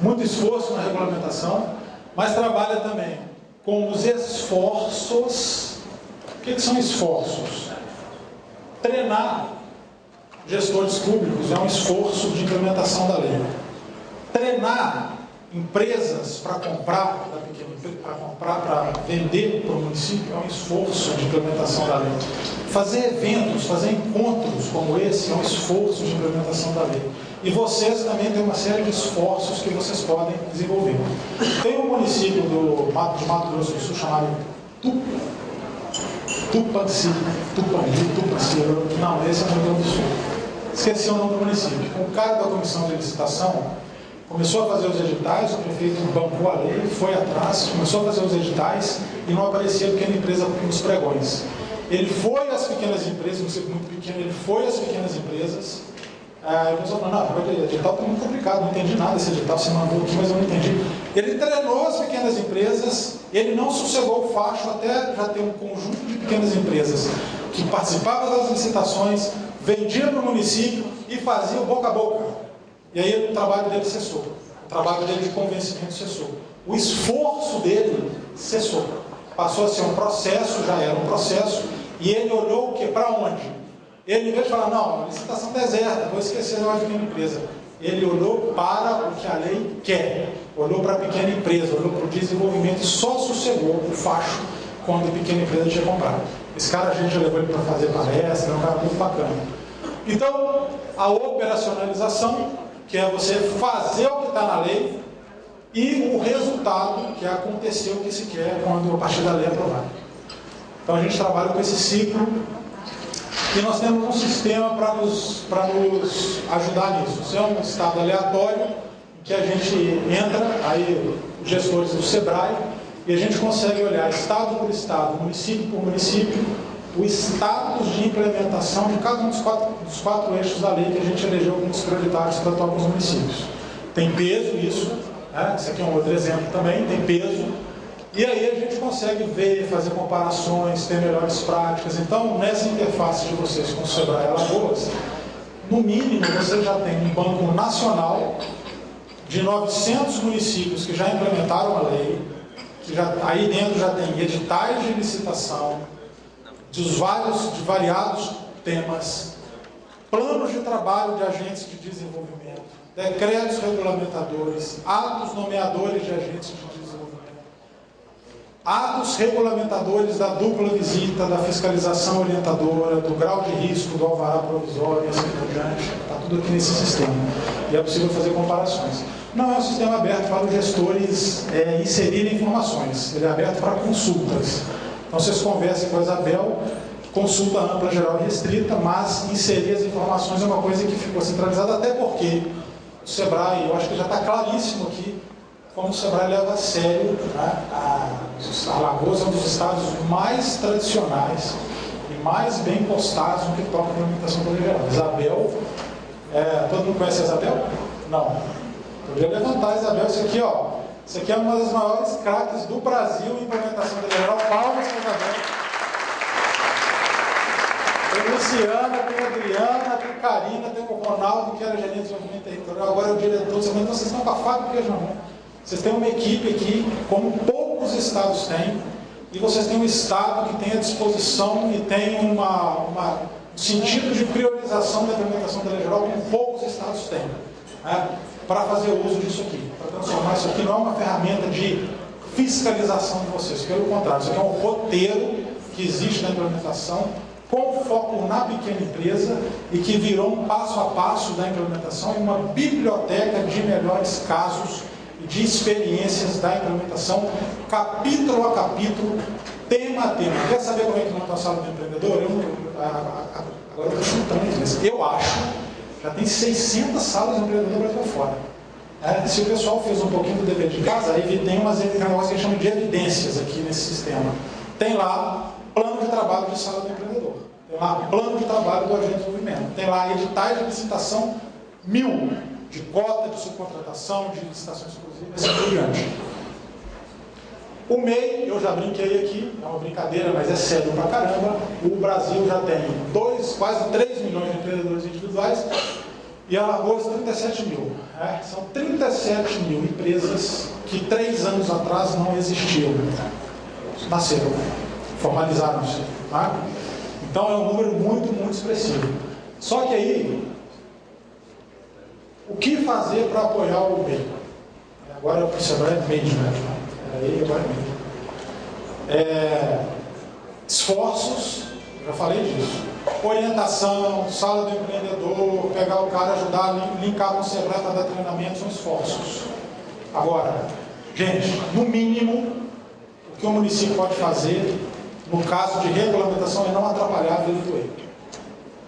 muito esforço na regulamentação, mas trabalha também com os esforços. O que são esforços? Treinar gestores públicos é um esforço de implementação da lei. Treinar empresas para comprar, para vender para o município é um esforço de implementação da lei. Fazer eventos, fazer encontros como esse é um esforço de implementação da lei. E vocês também têm uma série de esforços que vocês podem desenvolver. Tem um município de Mato Grosso do Sul chamado Tupanci, não, esse é o Rio Grande do Sul. Esqueci o nome do município. O cara da comissão de licitação começou a fazer os editais, o prefeito bancou a lei, foi atrás, começou a fazer os editais e não aparecia pequena empresa nos pregões. Ele foi às pequenas empresas, município muito pequeno, ele foi às pequenas empresas Aí a pessoa falou, não, o edital está muito complicado, não entendi nada desse edital, você mandou aqui, mas eu não entendi. Ele treinou as pequenas empresas, ele não sossegou o facho até já ter um conjunto de pequenas empresas que participavam das licitações, vendia para o município e fazia o boca a boca. E aí o trabalho dele cessou, o trabalho dele de convencimento cessou. O esforço dele cessou. Passou a ser um processo, já era um processo, e ele olhou o quê? Para onde? Ele, em vez de falar, não, licitação deserta, vou esquecer a pequena empresa. Ele olhou para o que a lei quer, olhou para a pequena empresa, olhou para o desenvolvimento e só sossegou o facho quando a pequena empresa tinha comprado. Esse cara, a gente já levou ele para fazer palestra, é um cara muito bacana. Então, a operacionalização, que é você fazer o que está na lei, e o resultado, que é acontecer o que se quer quando a partir da lei é aprovada. Então, a gente trabalha com esse ciclo. E nós temos um sistema para nos ajudar nisso. Isso é um estado aleatório, em que a gente entra, aí os gestores do SEBRAE, e a gente consegue olhar estado por estado, município por município, o status de implementação de cada um dos quatro eixos da lei que a gente elegeu como prioritários para atuar com os municípios. Tem peso isso, né? Esse aqui é um outro exemplo também, tem peso. E aí a gente consegue ver, fazer comparações, ter melhores práticas. Então, nessa interface de vocês com o SEBRAE Alagoas, no mínimo você já tem um banco nacional de 900 municípios que já implementaram a lei, que já, aí dentro já tem editais de licitação, de variados temas, planos de trabalho de agentes de desenvolvimento, decretos regulamentadores, atos nomeadores de agentes de desenvolvimento, atos regulamentadores da dupla visita, da fiscalização orientadora, do grau de risco, do alvará provisório e assim por diante. Está tudo aqui nesse sistema. E é possível fazer comparações. Não é um sistema aberto para os gestores inserirem informações. Ele é aberto para consultas. Então, vocês conversem com a Isabel, consulta ampla, geral e restrita, mas inserir as informações é uma coisa que ficou centralizada, até porque o SEBRAE, eu acho que já está claríssimo aqui, como o SEBRAE leva a sério, né, Alagoas é um dos estados mais tradicionais e mais bem postados no que toca a implementação da lei geral. Isabel, todo mundo conhece a Isabel? Não. Podia levantar a Isabel, isso aqui, ó. Isso aqui é uma das maiores craques do Brasil em implementação da lei geral. Palmas para a Isabel. Tem Luciana, tem Adriana, tem Karina, tem o Ronaldo, que era gerente de desenvolvimento territorial, agora é o diretor. Então vocês estão com a fábrica na mão. Vocês têm uma equipe aqui, como poucos estados têm, e vocês têm um estado que tem à disposição e tem um sentido de priorização da implementação da lei geral, como poucos estados têm, né, para fazer uso disso aqui, para transformar isso aqui não é uma ferramenta de fiscalização de vocês, pelo contrário, isso aqui é um roteiro que existe na implementação, com foco na pequena empresa e que virou um passo a passo da implementação e uma biblioteca de melhores casos de experiências da implementação, capítulo a capítulo, tema a tema. Quer saber como é que monta a sala do empreendedor? Agora eu estou chutando isso. Eu acho, já tem 600 salas do empreendedor para fora. Se o pessoal fez um pouquinho do dever de casa, aí tem umas negócios que a gente chama de evidências aqui nesse sistema. Tem lá plano de trabalho de sala do empreendedor. Tem lá plano de trabalho do agente de desenvolvimento. Tem lá editais de licitação 1000. De cota de subcontratação, de licitação exclusiva, assim por diante. O MEI, eu já brinquei aqui, é uma brincadeira, mas é sério pra caramba. O Brasil já tem quase 3 milhões de empreendedores individuais e Alagoas 37 mil. São 37 mil empresas que 3 anos atrás não existiam. Nasceram, formalizaram-se. Tá? Então é um número muito, muito expressivo. Só que aí, o que fazer para apoiar o MEI? Agora o SEBRAE é MEI, né? Aí agora é MEI. Esforços, já falei disso. Orientação, sala do empreendedor, pegar o cara, ajudar a linkar com o SEBRAE para dar treinamento, são esforços. Agora, gente, no mínimo, o que o município pode fazer, no caso de regulamentação, é não atrapalhar a vida do EI.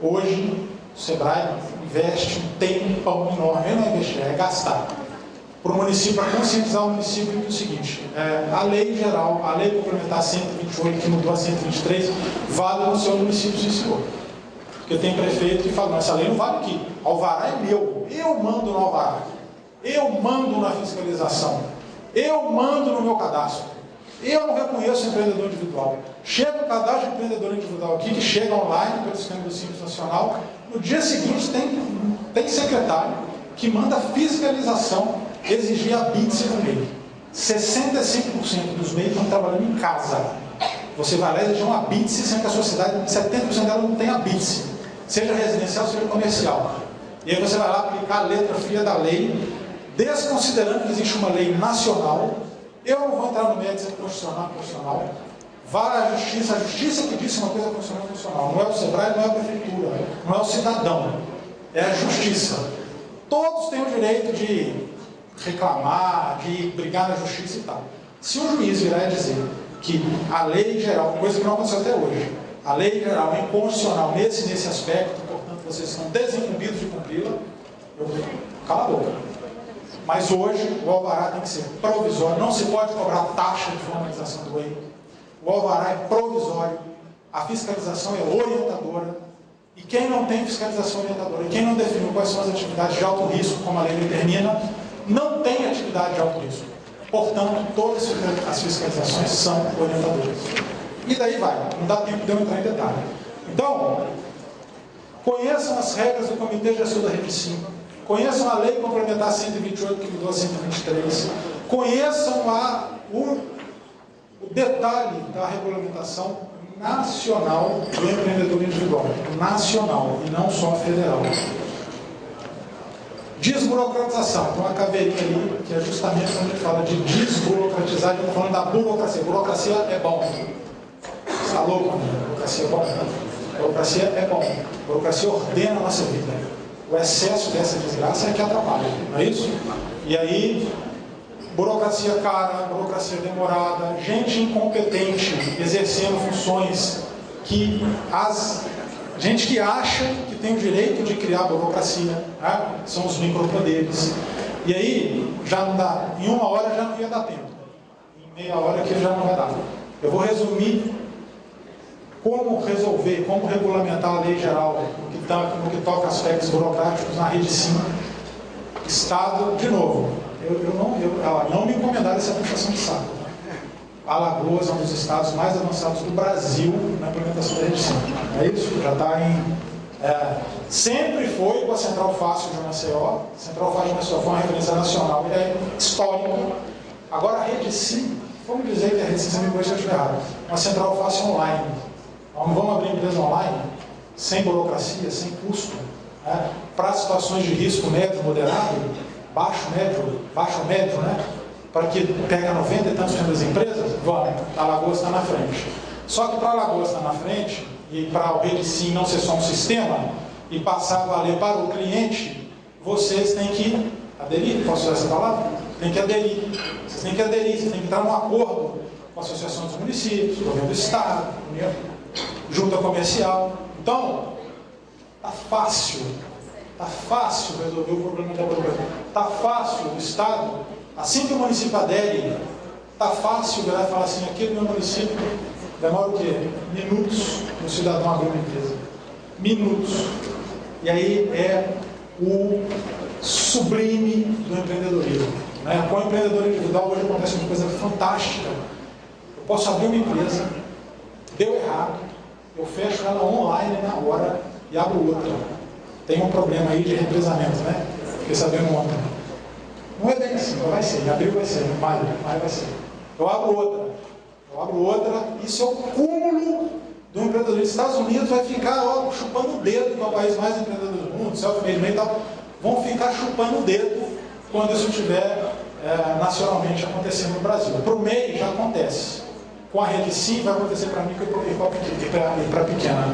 Hoje, o SEBRAE investe um tempão enorme, não é investir, é gastar. Para o município, para conscientizar o município que é o seguinte, a lei geral, a lei complementar 128, que mudou a 123, vale no seu município, sim senhor. Porque tem prefeito que fala, não, essa lei não vale aqui, alvará é meu, eu mando no alvará, eu mando na fiscalização, eu mando no meu cadastro, eu não reconheço empreendedor individual. Chega o cadastro de empreendedor individual aqui, que chega online pelo sistema do Simples Nacional, no dia seguinte tem secretário que manda fiscalização exigir a BITSE do MEI. 65% dos MEI estão trabalhando em casa. Você vai lá e exigir uma BITSE, sendo que a sociedade, 70% dela não tem a BITSE, seja residencial, seja comercial. E aí você vai lá aplicar a letra fria da lei, desconsiderando que existe uma lei nacional. Eu não vou entrar no mérito se é constitucional, vai à justiça, a justiça que disse uma coisa constitucional, não é o SEBRAE, não é a prefeitura, não é o cidadão, é a justiça. Todos têm o direito de reclamar, de brigar na justiça e tal. Se o juiz virar e dizer que a lei geral, coisa que não aconteceu até hoje, a lei geral é inconstitucional nesse aspecto, portanto vocês são desincumbidos de cumpri-la, eu cala a boca. Mas hoje o alvará tem que ser provisório, não se pode cobrar taxa de formalização do EI. O alvará é provisório, a fiscalização é orientadora, e quem não tem fiscalização orientadora, e quem não definiu quais são as atividades de alto risco, como a lei determina, não tem atividade de alto risco. Portanto, todas as fiscalizações são orientadoras. E daí vai, não dá tempo de eu entrar em detalhe. Então, conheçam as regras do Comitê Gestor da Rede Sim, conheçam a Lei Complementar 128, que mudou a 123, conheçam o detalhe da regulamentação nacional do empreendedor individual, nacional, e não só federal. Desburocratização, tem uma caveirinha ali, que é justamente quando a gente fala de desburocratizar, a gente está falando da burocracia. Burocracia é bom. Você está louco, né? Burocracia é bom. Burocracia é bom. Burocracia ordena a nossa vida. O excesso dessa desgraça é que atrapalha, não é isso? E aí, burocracia cara, burocracia demorada, gente incompetente exercendo funções que gente que acha que tem o direito de criar burocracia, né? São os micropoderes. E aí, já não dá, em uma hora já não ia dar tempo, em meia hora que já não vai dar. Eu vou resumir como resolver, como regulamentar a lei geral no que toca aspectos burocráticos na rede Sim. Estado, de novo, não me encomendaram essa puxação de saco. Alagoas é um dos estados mais avançados do Brasil na implementação da rede Sim. É isso? Já está sempre foi com a Central Fácil de Maceió. A Central Fácil de Maceió foi uma referência nacional e é histórico. Agora a rede Sim, vamos dizer que a rede Sim, se me corrija se eu estiver errado, uma Central Fácil online. Vamos abrir empresa online, sem burocracia, sem custo, né? Para situações de risco médio, moderado, baixo, médio, né? Para que pega 90 e tantos das empresas, vamos, a Alagoas está na frente. Só que para a Alagoas estar na frente, e para o Rede Sim não ser só um sistema, e passar a valer para o cliente, vocês têm que aderir, posso usar essa palavra? Tem que aderir. Vocês têm que aderir, vocês têm que entrar num acordo com a Associação dos Municípios, Governo do Estado, Junta Comercial. Então, tá fácil resolver o problema da burocracia. Tá fácil o Estado, assim que o município adere, tá fácil virar e falar assim, aqui no meu município demora o quê? Minutos o cidadão abrir uma empresa. Minutos. E aí é o sublime do empreendedorismo. Né? Com o empreendedor individual hoje acontece uma coisa fantástica. Eu posso abrir uma empresa, deu errado, eu fecho ela online na hora e abro outra. Tem um problema aí de represamento, né? Fiquei sabendo ontem. Não é bem assim, mas vai ser. Em abril vai ser, em maio vai ser. Eu abro outra, isso é o cúmulo do empreendedorismo. Os Estados Unidos vai ficar chupando o dedo, que é o país mais empreendedor do mundo, self-made man e tal. Vão ficar chupando o dedo quando isso estiver nacionalmente acontecendo no Brasil. Para o MEI já acontece. Com a rede Sim vai acontecer para micro e para pequena.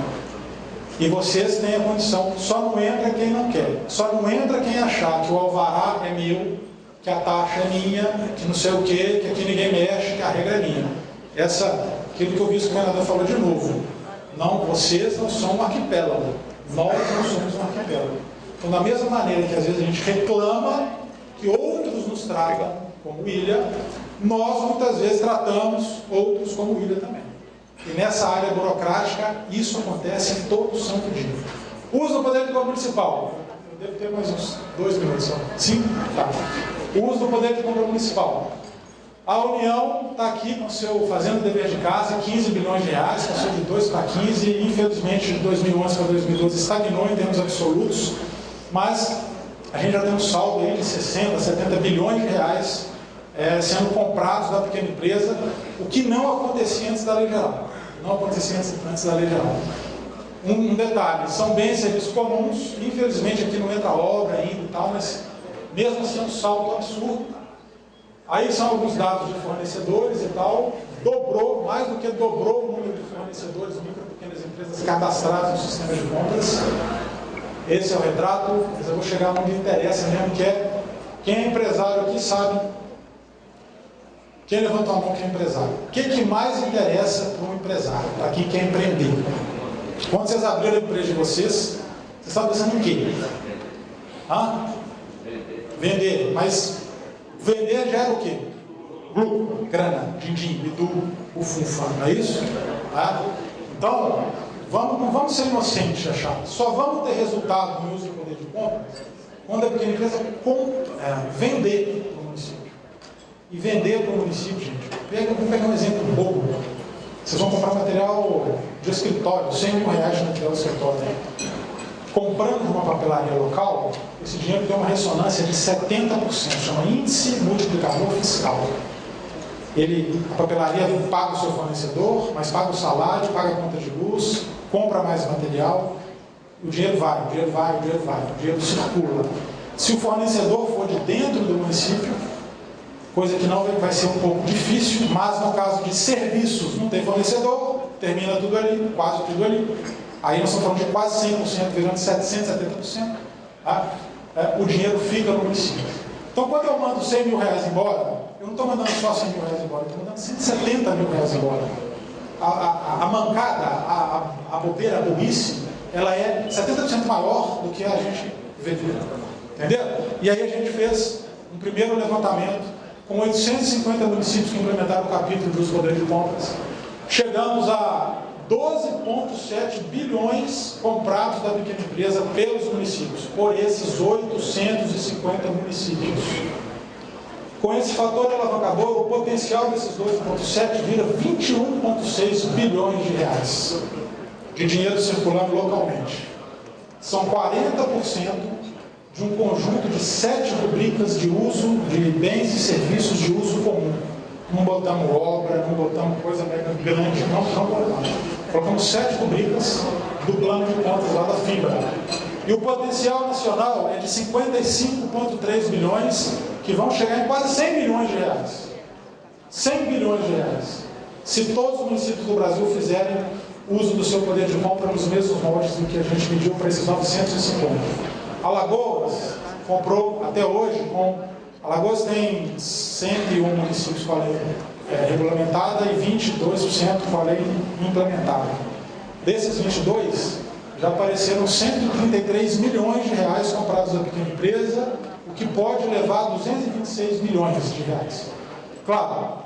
E vocês têm a condição, só não entra quem não quer. Só não entra quem achar que o alvará é meu, que a taxa é minha, que não sei o quê, que aqui ninguém mexe, que a regra é minha. Aquilo que o vice-governador falou de novo. Não, vocês não são um arquipélago. Nós não somos um arquipélago. Então, da mesma maneira que às vezes a gente reclama que outros nos tratam como ilha, nós muitas vezes tratamos outros como ilha também. E nessa área burocrática, isso acontece em todo santo dia. Uso do poder de compra municipal. Eu devo ter mais uns 2 minutos só. 5? Tá. Uso do poder de compra municipal. A União está aqui com seu fazendo dever de casa, 15 bilhões de reais, passou de 2 para 15, e infelizmente de 2011 para 2012 estagnou em termos absolutos, mas a gente já tem um saldo aí de 60, 70 bilhões de reais sendo comprados da pequena empresa, o que não acontecia antes da lei geral. Não acontecia antes da lei geral. Um detalhe, são bens e serviços comuns, infelizmente aqui não entra obra ainda e tal, mas mesmo assim é um saldo absurdo. Aí são alguns dados de fornecedores e tal, mais do que dobrou o número de fornecedores, micro e pequenas empresas cadastradas no sistema de compras. Esse é o retrato, mas eu vou chegar onde interessa mesmo, que é quem é empresário aqui sabe. Quem levantou a mão que é empresário? O que mais interessa para um empresário, para quem quer empreender? Quando vocês abriram a empresa de vocês estavam pensando em quê? Vender, mas vender gera o quê? Lucro, grana, din-din, bidu, ufunfa, não é isso? Então, vamos ser inocentes, achar. Só vamos ter resultado no uso do poder de compra quando a pequena empresa vender para o município. E vender para o município, gente. Vamos pegar um exemplo bobo. Vocês vão comprar material de escritório, 100 mil reais de material de escritório. Comprando uma papelaria local, esse dinheiro tem uma ressonância de 70%, chama índice multiplicador fiscal. A papelaria paga o seu fornecedor, mas paga o salário, paga a conta de luz, compra mais material, o dinheiro vai, o dinheiro circula. Se o fornecedor for de dentro do município, coisa que não vai ser um pouco difícil, mas no caso de serviços, não tem fornecedor, termina tudo ali, quase tudo ali. Aí nós estamos falando de quase 100%, virando 770%. O dinheiro fica no município. Então, quando eu mando 100 mil reais embora, eu não estou mandando só 100 mil reais embora, eu estou mandando 170 mil reais embora. A mancada, a bobeira, a burrice, ela é 70% maior do que a gente vê. Entendeu? E aí a gente fez um primeiro levantamento com 850 municípios que implementaram o capítulo dos poderes de compras. Chegamos a 12,7 bilhões comprados da pequena empresa pelos municípios, por esses 850 municípios. Com esse fator alavancador, o potencial desses 12,7 vira 21,6 bilhões de reais de dinheiro circulando localmente. São 40% de um conjunto de 7 rubricas de uso de bens e serviços de uso comum. Não botamos obra, não botamos coisa mega grande, não botamos. Colocamos 7 rubricas do plano de contas lá da fibra. E o potencial nacional é de 55,3 bilhões, que vão chegar em quase 100 bilhões de reais. 100 bilhões de reais. Se todos os municípios do Brasil fizerem uso do seu poder de compra nos mesmos moldes do que a gente pediu para esses 950. Alagoas comprou até hoje Alagoas tem 101 municípios com a lei regulamentada e 22% com a lei implementada. Desses 22, já apareceram 133 milhões de reais comprados da pequena empresa, o que pode levar a 226 milhões de reais. Claro,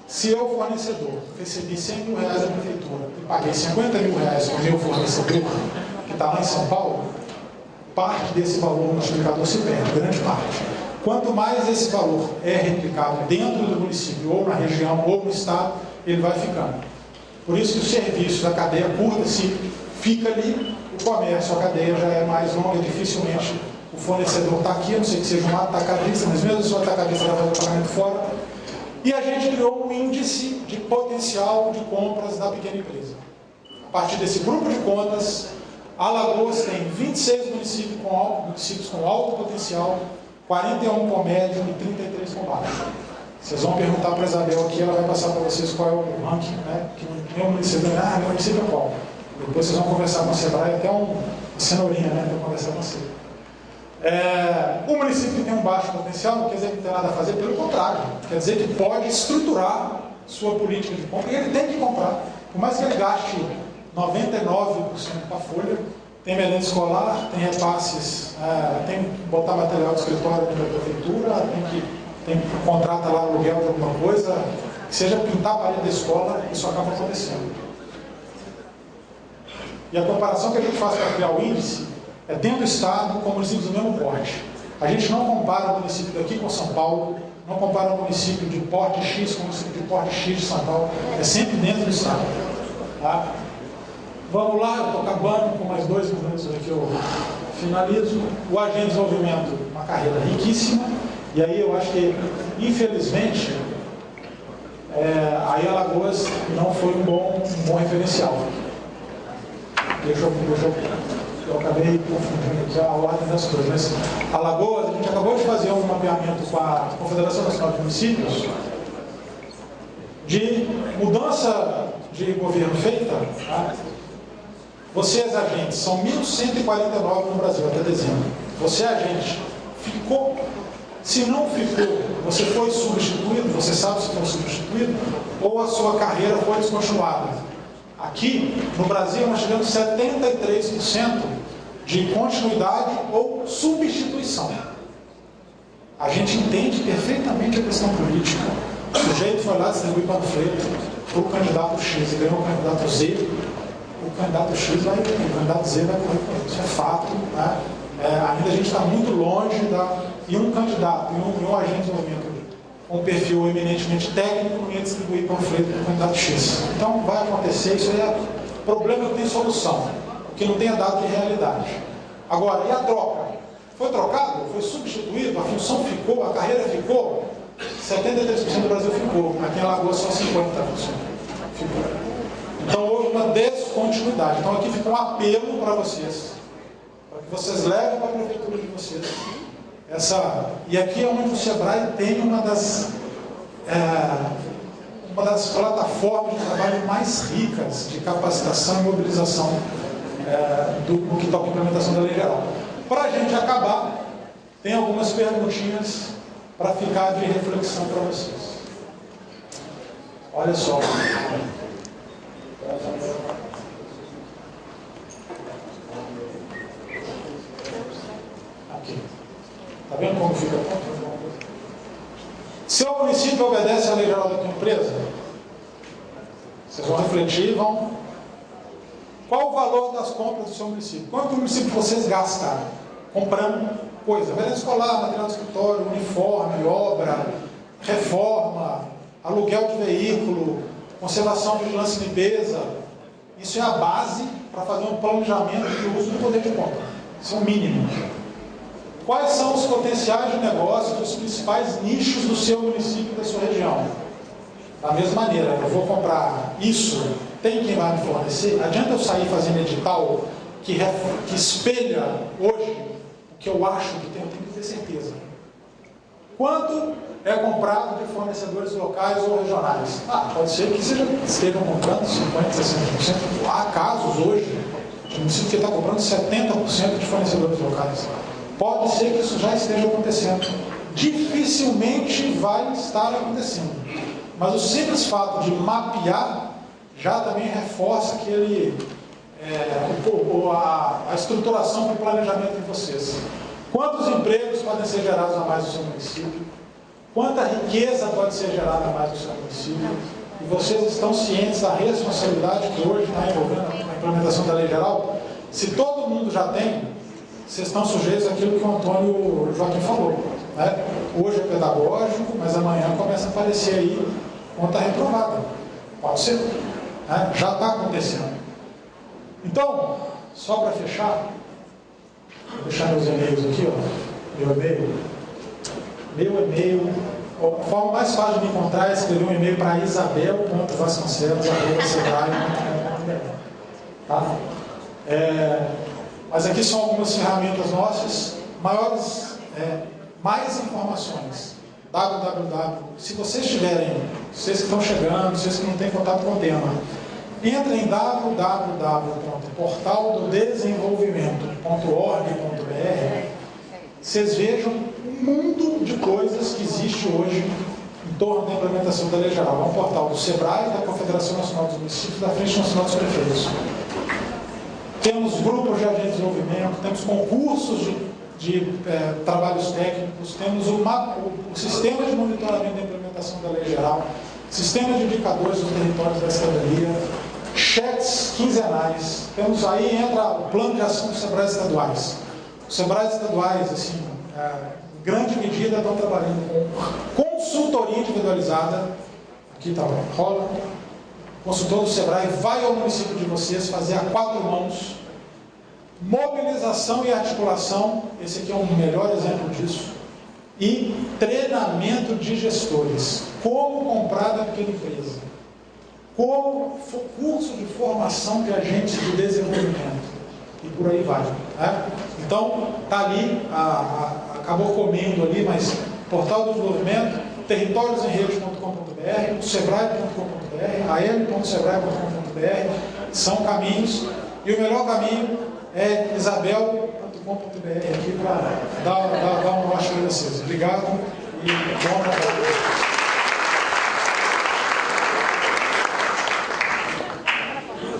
se eu, fornecedor, recebi 100 mil reais da prefeitura e paguei 50 mil reais para o meu fornecedor, que está lá em São Paulo, parte desse valor multiplicador se perde, grande parte. Quanto mais esse valor é replicado dentro do município, ou na região, ou no estado, ele vai ficando. Por isso que o serviço da cadeia curta, se fica ali, o comércio, a cadeia já é mais longa, dificilmente o fornecedor está aqui, a não ser que seja um atacadista, mas mesmo se o atacadista vai fazer o pagamento fora. E a gente criou um índice de potencial de compras da pequena empresa. A partir desse grupo de contas, Alagoas tem 26 municípios com alto potencial, 41 com médio e 33 com baixo. Vocês vão perguntar para a Isabel aqui, ela vai passar para vocês qual é o ranking, né? Que meu município meu município é qual? Depois vocês vão conversar com a Sebrae, até uma cenourinha, né? Para conversar com você. O município que tem um baixo potencial não quer dizer que não tem nada a fazer, pelo contrário, quer dizer que pode estruturar sua política de compra, e ele tem que comprar. Por mais que ele gaste 99% com a folha, tem merenda escolar, tem repasses, tem que botar material de escritório da prefeitura, tem que contratar lá aluguel de alguma coisa, que seja pintar a parede da escola, isso acaba acontecendo. E a comparação que a gente faz para criar o índice é dentro do estado com municípios do mesmo porte. A gente não compara o município daqui com São Paulo, não compara o município de porte X com o município de porte X de São Paulo, é sempre dentro do estado. Tá? Vamos lá, eu estou acabando com mais 2 minutos aqui, eu finalizo. O agente de desenvolvimento, uma carreira riquíssima, e aí eu acho que, infelizmente, aí Alagoas não foi um bom referencial. Eu acabei confundindo aqui a ordem das coisas, mas Alagoas, a gente acabou de fazer um mapeamento com a Confederação Nacional de Municípios de mudança de governo feita. Tá? Vocês, agentes, são 1.149 no Brasil até dezembro. Você, agente, ficou. Se não ficou, você foi substituído, você sabe se foi substituído, ou a sua carreira foi descontinuada. Aqui, no Brasil, nós tivemos 73% de continuidade ou substituição. A gente entende perfeitamente a questão política. O sujeito foi lá distribuir panfleto para o candidato X e ganhou o candidato Z. O candidato X o candidato Z vai correr com ele. Isso é fato. Né? Ainda a gente está muito longe e um candidato, e um agente de desenvolvimento com um perfil eminentemente técnico não ia distribuir panfleto para o candidato X. Então vai acontecer, isso aí é problema que tem solução, que não tenha dado de realidade. Agora, e a troca? Foi trocado? Foi substituído? A função ficou? A carreira ficou? 73% do Brasil ficou. Aqui em Alagoas só 50% ficou. Então houve uma descontinuidade. Então aqui fica um apelo para vocês, para que vocês levem para a prefeitura de vocês. E aqui é onde o Sebrae tem uma das plataformas de trabalho mais ricas de capacitação e mobilização do que toca a implementação da lei geral. Para a gente acabar, tem algumas perguntinhas para ficar de reflexão para vocês. Olha só. Aqui. Está vendo como fica? Seu município obedece à lei geral da tua empresa? Vocês vão refletir e vão... Qual o valor das compras do seu município? Quanto o município vocês gastaram? Comprando coisa, merenda escolar, material de escritório, uniforme, obra, reforma, aluguel de veículo, conservação, vigilância e limpeza. Isso é a base para fazer um planejamento de uso do poder de compra. Isso é o mínimo. Quais são os potenciais de negócio dos principais nichos do seu município e da sua região? Da mesma maneira, eu vou comprar isso, tem quem vai me fornecer? Adianta eu sair fazendo edital que espelha hoje o que eu acho que tem, eu tenho que ter certeza. Quanto é comprado de fornecedores locais ou regionais? Pode ser que estejam comprando 50%, 60%. Há casos hoje de município que está comprando 70% de fornecedores locais. Pode ser que isso já esteja acontecendo. Dificilmente vai estar acontecendo. Mas o simples fato de mapear já também reforça a estruturação para o planejamento de vocês. Quantos empregos podem ser gerados a mais no seu município? Quanta riqueza pode ser gerada a mais no seu município? E vocês estão cientes da responsabilidade que hoje está envolvendo a implementação da lei geral? Se todo mundo já tem, vocês estão sujeitos àquilo que o Antônio Joaquim falou. Né? Hoje é pedagógico, mas amanhã começa a aparecer aí conta reprovada. Pode ser. Né? Já está acontecendo. Então, só para fechar, vou deixar meus e-mails aqui, ó. Meu e-mail. A forma mais fácil de me encontrar é escrever um e-mail para isabel.vasconcelos@sebrae.com.br. Tá? Mas aqui são algumas ferramentas nossas. Mais informações. Se vocês tiverem, vocês que estão chegando, vocês que não têm contato com o tema, entrem em www.portaldodesenvolvimento.org.br. Vocês vejam um mundo de coisas que existe hoje em torno da implementação da lei geral. É um portal do Sebrae, da Confederação Nacional dos Municípios, da Frente Nacional dos Prefeitos. Temos grupos de agentes de desenvolvimento, temos concursos de trabalhos técnicos, temos o sistema de monitoramento da implementação da lei geral, sistema de indicadores dos territórios da cidadania, chats quinzenais. Temos aí, entra o plano de ação dos Sebrae estaduais. Os Sebrae estaduais, assim, em grande medida, estão trabalhando com consultoria individualizada. Aqui está, rola. O consultor do Sebrae vai ao município de vocês fazer a 4 mãos. Mobilização e articulação, esse aqui é um melhor exemplo disso. E treinamento de gestores. Como comprar da pequena empresa. Como curso de formação de agentes de desenvolvimento. E por aí vai. Né? Então, está ali, acabou comendo ali, mas Portal do Desenvolvimento, territoriosemrede.com.br, sebrae.com.br, al.sebrae.com.br, são caminhos, e o melhor caminho é isabel.com.br aqui para dar um norte para vocês. Obrigado e bom trabalho.